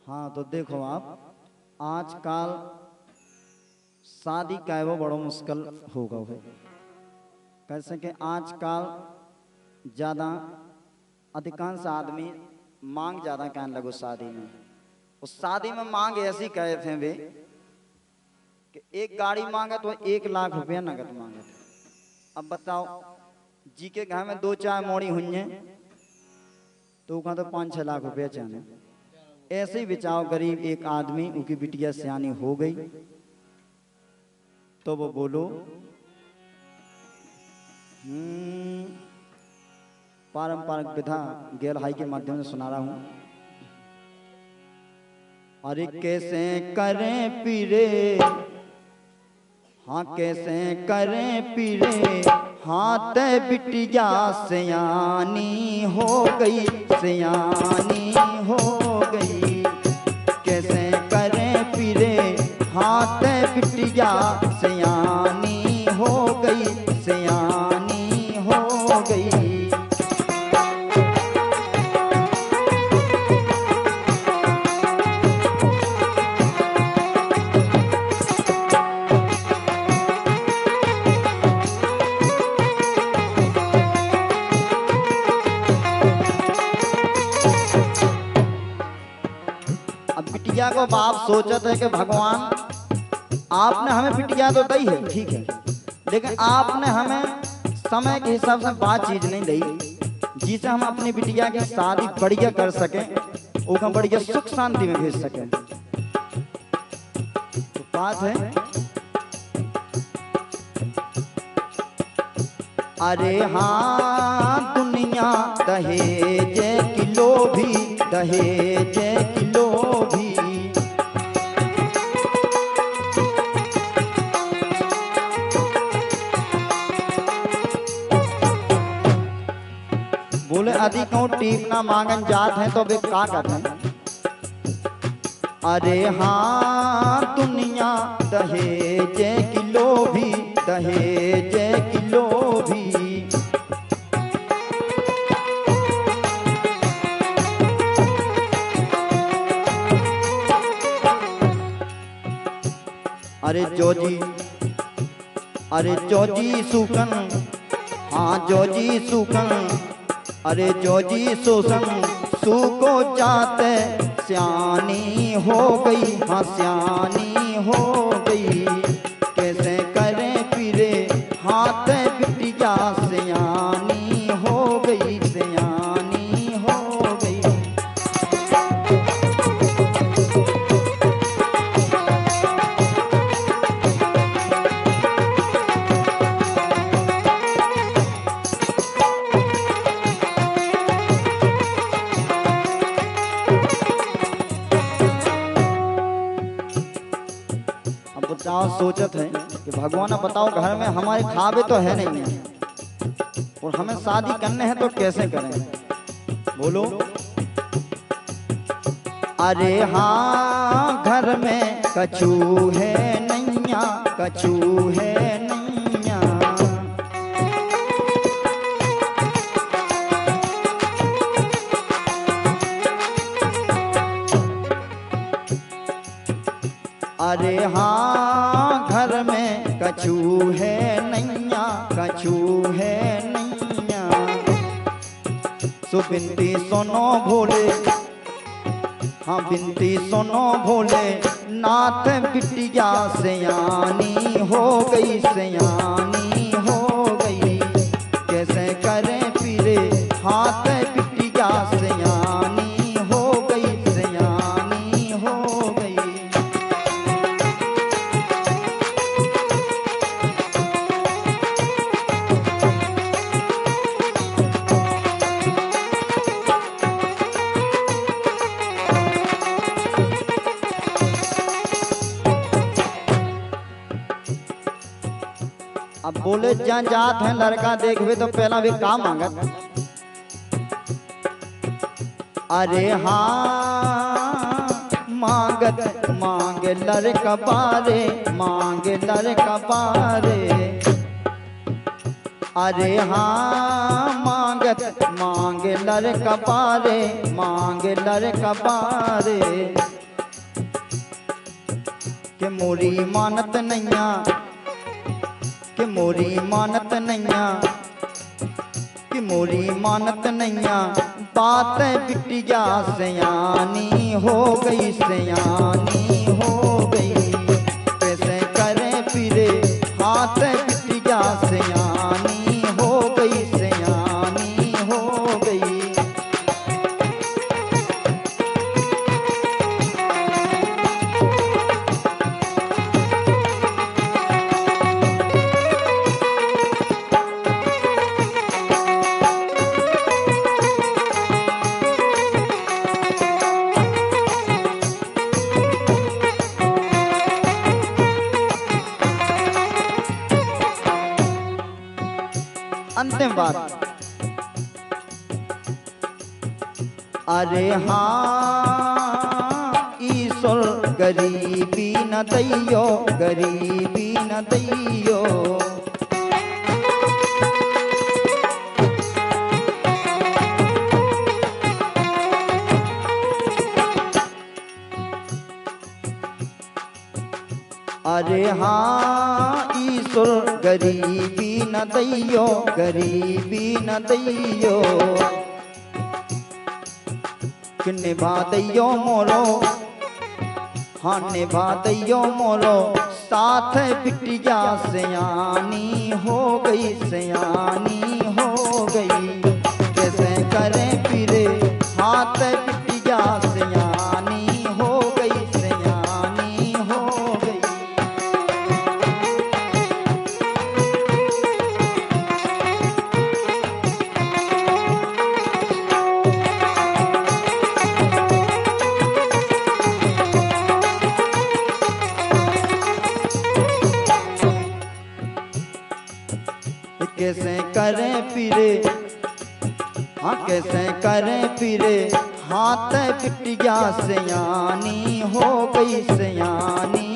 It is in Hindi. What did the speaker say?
हाँ तो देखो आप आजकल शादी का वो बड़ो मुश्किल होगा है। कैसे कि आजकल ज़्यादा अधिकांश आदमी मांग ज़्यादा कहने लगो शादी में। उस शादी में मांग ऐसी कहे थे वे कि एक गाड़ी मांगे तो 1 लाख रुपया नगद मांगे थे। अब बताओ जी के घर में 2-4 मोड़ी हुई हैं तो कहा तो 5-6 लाख रुपया चाहिए। ऐसे ही बचाओ गरीब एक आदमी उनकी बिटिया सियानी हो गई तो वो बोलो पारंपरिक विधा गैरहाई के माध्यम से सुना रहा हूं। अरे कैसे करें पीरे, हाँ कैसे करें पीरे, हाँ ते बिटिया सियानी हो गई, सियानी हो गई। कैसे करें पीरे, हाँ ते बिटिया सियानी हो गई, सियानी हो गई। बिटिया को बाप सोचत है कि भगवान आपने हमें बिटिया तो दी है ठीक है, लेकिन आपने हमें समय के हिसाब से बात चीज नहीं दी जिसे हम अपनी बिटिया की शादी बढ़िया कर सकें, उसको बढ़िया सुख शांति में भेज सकें। तो बात है अरे हाँ दुनिया दहेज किलो भी, दहेज किलो भी। बोले अधिक टीप ना मांगन जात हैं तो वे का करते हैं। अरे हाँ दुनिया दहेज किलो भी, दहेज किलो भी। अरे जोजी, अरे जोजी सुकन, हाँ जोजी सुकन, अरे जोजी सुसन सुको जाते सियानी हो गई, हाँ सियानी हो गई। कैसे करें पीरे, हाथ बिटिया सियानी हो गई, सियानी हो गई। सोचत है कि भगवान बताओ घर में हमारे खावे तो है नहीं है और हमें शादी करने हैं तो कैसे करें। बोलो अरे हाँ घर में कछू है नैया, कछू है नैया। अरे हाँ घर में कछू है नैया, कछू है नैया। सो बिनती सुनो भोले, हाँ बिनती सुनो भोले, नाथ बिटिया सियानी हो गई, सियानी हो गई। कैसे करें पीरे, हाथ बिटिया सियानी हो गई, सियानी हो गई। अब बोले जहाँ जात हैं लड़का देखवे तो पहला भी काम मांगत। अरे हाँ मांगत मांग लड़का पारे, मांग लड़का पारे। अरे हाँ मांगत मांग लड़का पारे, मांग लड़का पारे। कि मोरी मानत नैया, कि मोरी मानत नैया, कि मोरी मानत नैया, बात बिटिया सयानी हो गई, सयानी हो गई। कैसे करे फिरे हाथ बिटिया सयानी हो गई, सयानी हो गई। अंतिम बात, अरे हाँ ईश्वर गरीबी न दैयो, गरीबी न दैयो। अरे हाँ ईश्वर गरीबी न दैयो, गरीबी न दैयो। कि निभा दैयो मोरो, हाँ निभा दैयो मोरो, साथ बिटिया सयानी हो गई, सयानी हो गई। कैसे करे फिरे हाथ बिटिया सयानी हो गई, सयानी हो गई। कैसे करे फिरे, हाँ कैसे करे फिरे हाथ बिटिया सयानी हो गई, सयानी